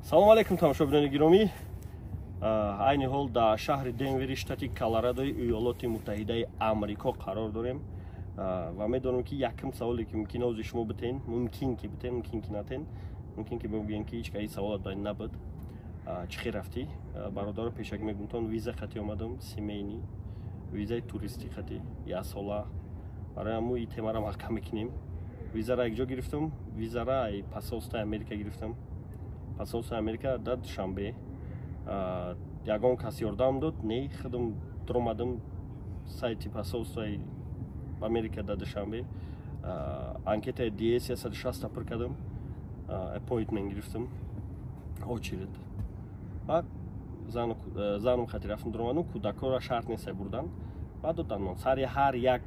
Салом алейкум тамошобинони гиромӣ. Айни ҳол дар шаҳри Денвери, штати Колорадои Иёлоти Муттаҳидаи Амрико қарор дорем ва медонам ки якм саволе ки мумкин ози шумо битен, мумкин ки битен, мумкин ки натен, мумкин ки бигӯем ки ҳеҷ каси саволат байн набуд. Чӣ хел рафтӣ? Бародаро пешак мегӯмтон виза хати омадам, семейни, визаи туристӣ хати, яксола. Барои ҳамун ин темара маҳкам мекунем. Визара якҷо гирифтам, визара посолствои Америка гирифтам. Посолствои Америка дар душанбе ягон кас ёрдам дод, не худам дуромадам сайти посолствои Америка дар душанбе. Анкетаи DS 160 пур кардам, appointment гирифтам, очередь. Баъд занам хати рафтам дуромадам, кӯдакҳоро шарт нест бурдан. Баъд додам сари ҳар як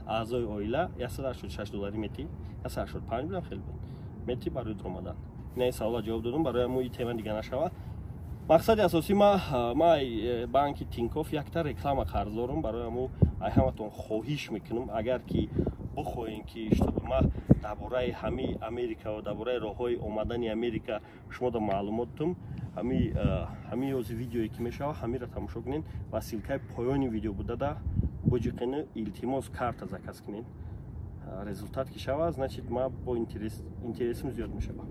аъзои оила $186 метӣ, $185 билам хеле буд метӣ барои дуромадан. Ин савола ҷавоб додам, барои ҳамун тема дига нашава. Мақсади асосӣ ма банки Тинкофф якта реклама қарз дорам, барои ҳамун ҳаматон хоҳиш мекунам, агар ки бихоҳем ки ма дар бораи ҳамаи Америка ва дар бораи роҳҳои омадани Америка шуморо маълумот додам, ҳамин ёзи видеое ки мешава ҳамиро тамошо кунед ва силкаи поёни видео будада буҷиқини илтимос карта заказ кунед. Результат ки шава, значит ма бо интересим зиёд мешава.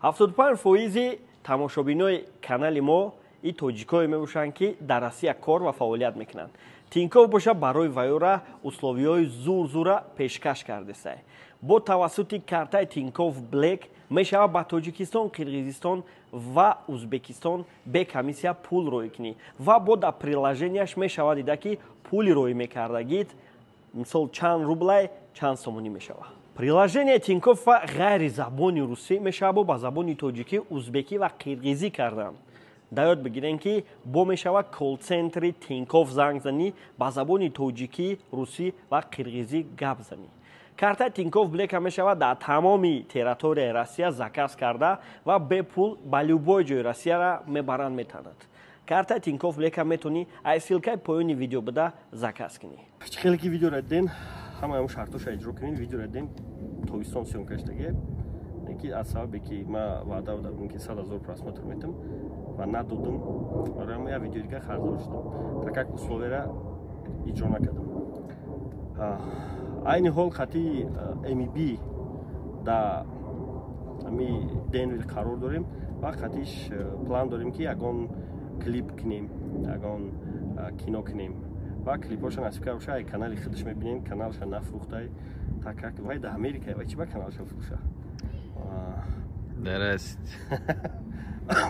75% тамошобинои канали мо и тоҷикое мебошанд ки дар Россия кор ва фаъолият мекунанд. Тинкофф боша барои вайёра условиҳои зур-зура пешкаш кардесай. Бо тавассути картаи Тинкофф Black мешавад ба Тоҷикистон, Қирғизистон ва Узбекистон бе комиссия пул рӯй кунӣ ва бо дар приложенияш мешавад дида ки пули рӯй мекардагид, мисол чанд рублай, чанд сомонӣ мешавад. Приложение Тинкофф ғайри забони русӣ мешавад ба забони тоҷикӣ, узбекӣ ва қирғизӣ кардан. Дар ёд бигирен ки бо мешавад колл-центри Тинкофф занг занӣ ба забони тоҷикӣ, русӣ ва қирғизӣ гап занӣ. Картаи Тинкофф Black мешавад дар тамоми территорияи Россия заказ карда ва бе пул ба любой ҷои Россияра мебаранд метавонад. Картаи Тинкофф Black метавонӣ аз силкаи поёни видео буда заказ кунӣ. Чӣ хеле ки видеоро диден, ҳамаи шартоша иҷро кунед. Видеоро диден тобистон сёмкаш дагӣ. Ки аз сабабе ки ма ваъда додам ки 100,000 просмотр метам ва надодам, барои ҳамин як видео дига харзор шудам, так як условиеро иҷро накардам. Айни ҳол хати MEB дар ҳамин Денвер қарор дорем ва хатиш план дорем ки ягон клип кунем, ягон кино кунем ва клипоша насиб карда боша, канали худаш мебинем, каналша нафрӯхта, так як вай дар Америка вай чӣ ба каналша фурӯша. Дараст.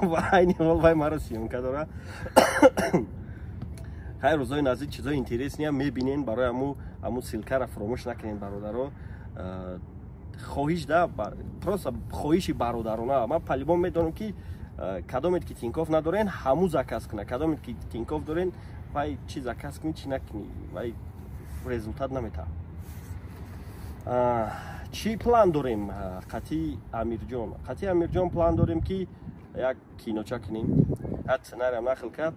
Вай нимол вай маро сиёмка дора. Хай рӯзои наздик чизои интересни ҳам мебинен, барои ҳамун силкаро фуромӯш накунед бародаро. Хоҳиш да, просто хоҳиши бародарона. Ман палибон медонам ки кадомет ки Тинкофф надорен ҳамун заказ кунад, кадомет ки Тинкофф дорен вай чӣ заказ кунӣ, чӣ накунӣ, вай результат наметавад. Чӣ план дорем хати Амирҷон? Хати Амирҷон план дорем ки як киноча кунем. як сценарий нақл кард.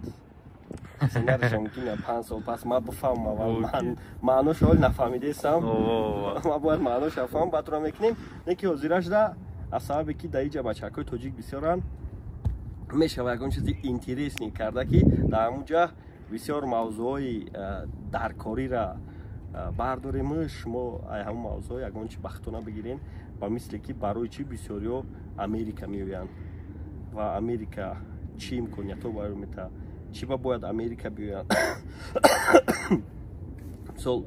Сценарийш мумкин 5 сол пас ма бифаҳмам, маънош ҳол нафаҳмидестам. Ма бояд маънош афҳамам, баъд тура мекунем. Неки ҳозираш да аз сабабе ки дар инҷа бачакҳои тоҷик бисёранд, мешава ягон чизи интересни карда ки дар ҳамунҷа бисёр мавзӯъҳои даркориро бардорем, шумо ҳамун мавзӯъ ягон чи бахтона бигирен, ба мисли ки барои чӣ бисёриҳо Америка меоянд ва Америка чӣ имкониятҳо баро метавад, чӣ ба бояд Америка биёянд. мисол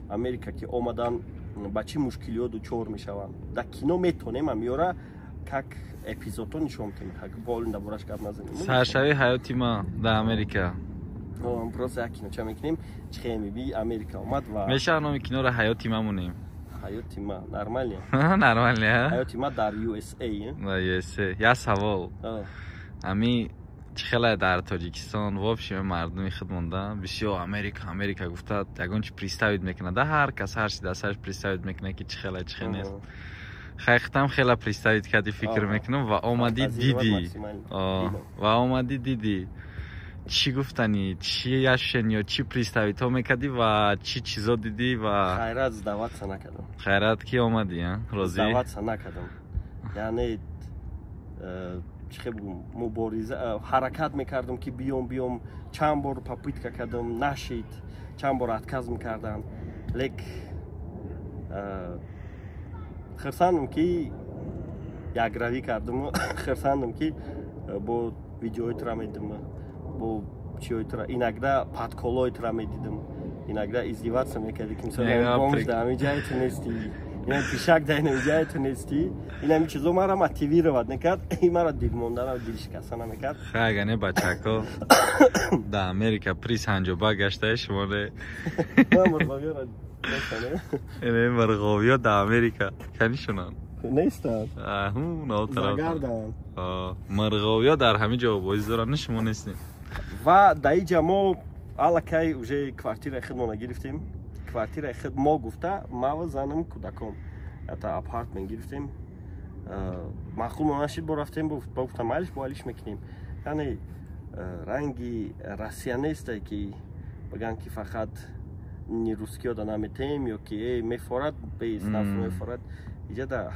Америка ки омадан ба чӣ мушкилиҳо дучор мешаванд. Дар кино метонем ҳамиёра как эпизодҳо нишон метавонем, болин дар бораш гап назанем. Саршави ҳаёти ма дар Америка. Просто як киноча мекунем, чӣ хел мебинӣ Америка омад ва мешавад номи киноро ҳаёти ма монем. ҳаёти ма нормале. Нормале, а? ҳаёти ма дар USA. Дар USA. Я савол. Ами чӣ хеле дар Тоҷикистон вообще мардуми худ монда бисёр Америка гуфта ягон чи представит мекунад. Да ҳар кас ҳар чӣ дар сараш представит мекунад ки чӣ хеле чӣ хел нест. Хайхтам хела представит карди фикр мекунам ва омади диди. Ва омади диди. Чӣ гуфтанӣ, чӣ яшен ё чӣ представитҳо мекардӣ ва чӣ чизо дидӣ ва хайрат даватса накардам. Хайрат ки омадӣ, розӣ? Даватса накардам. Яъне мубориза ҳаракат мекардам ки биём чанд бор попытка кардам нашид чанд бор отказ мекардан лек хирсандам ки якравӣ кардам хирсандам ки бо видеоитра медидам бо чиоитра инагда падколоитра медидам инагда издеваться мекарди ки мисол бомж да ҳамиҷае ту нести ин пишак да ҳамиҷае ту нести ин ҳами чизо маро мотивировать мекард ин маро дилмондара дил шикаста намекард хагане бачако да Америка приз ҳанҷоба гаштае шумоне марғовиё да Америка канишунанд нестанд марғовиё дар ҳами ҷо бозӣ доранд шумо нестед ва дар инҷа мо аллакай уже квартираи худмона гирифтем квартираи худ мо гуфта мава занам кӯдакон ята апартмент гирифтем маъқул нашид бо рафтем бо гуфтам майлиш бо алиш мекунем яъне ранги россия несте ки баган ки фақат русскиёда наметем ё ки мефорад беинаф мефорад иҷада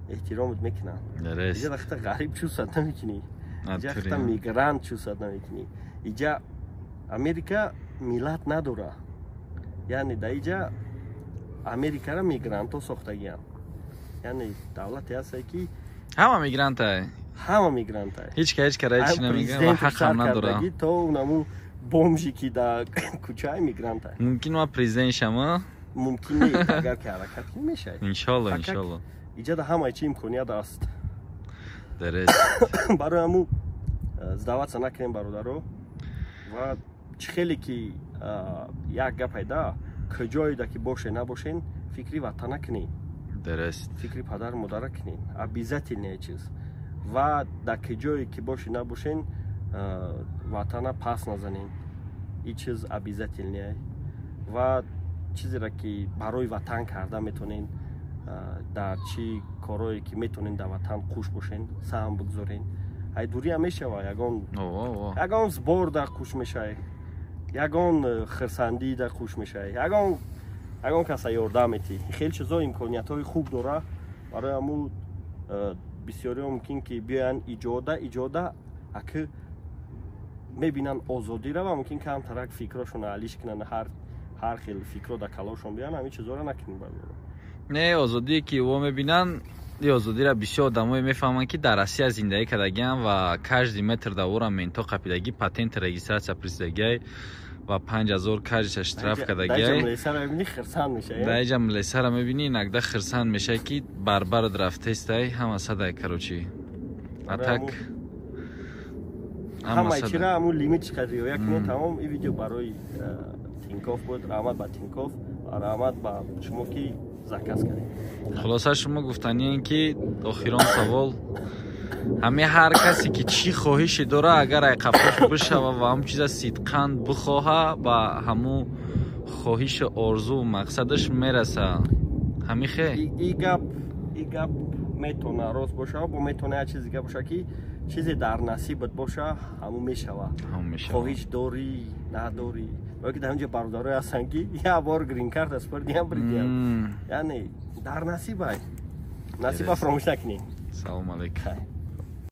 эҳтиромат мекунанд иҷада хата ғариб чувствовать намекунӣ иҷа хата мигрант чувствовать намекунӣ иҷа Америка миллат надора яъне дар иҷа Америкара мигрантҳо сохтагианд яъне давлате ҳастае ки ҳама мигрантае ҳеч кара ҳеч намега ва ҳақам надора то унаму бомжи ки дар кӯчаи мигрантае мумкин ва президент шама мумкин не агар ки ҳаракат ки мешавад иншолло иҷада ҳамаи чи имконият аст дарест барои ҳамун сдаваться накунем бародаро ва чӣ хеле ки як гап айда куҷоеда ки боше набошен фикри ватана кунед дарест фикри падару модара кунед обязательная чиз ва дар куҷое ки боше набошен ватана пас назанем ин чиз обязательная ва чизеро ки барои ватан карда метонен дар чӣ корое ки метонен дар ватан хуш бошен саҳм бигзорен айдурия мешава ягон збор дар хуш мешавад ягон хирсандӣ дар хуш мешавад ягон каса ёрдам метӣ хеле чизо имкониятҳои хуб дора барои ҳамун бисёриҳо мумкин ки биёянд иҷода аки мебинанд озодира ва мумкин камтарак фикрошон алиш кунанд ҳар хел фикро дар калошон биёянд ҳамин чизоро накунем не озодие ки во мебинанд ин озодиро бисёр одамое мефаҳманд ки дар Россия зиндагӣ кардагианд ва каждый метр давора ментоқ қапидагӣ патент регистратсия присидагиай ва 5000 каждиша штраф кардагиай даиҷа милесара мебинӣ инагда хирсанд мешавад ки барбарат рафтестай ҳама садай карочи атак ҳамаи чира ҳамун лимитиш ка риоя кунед тамом ин видео барои Тинькофф буд раҳмат ба Тинькофф ва раҳмат ба шумо ки заказ кардед хулоса шумо гуфтаниен ки охирон савол ҳамаи ҳар касе ки чӣ хоҳише дора агар айқапош бишава ва ҳамун чиза сидқан бихоҳа ба ҳамун хоҳишу орзу мақсадаш мераса ҳамин хе ин гап метона рост боша бо метона як чиз дига боша ки чизе дар насибат боша ҳамун мешава хоҳиш дорӣ надорӣ ки дар онҷо бародарое ҳастанд ки як бор грин карт аспардиам бридиам яъне дар насиба фаромӯш накунед салому алайкум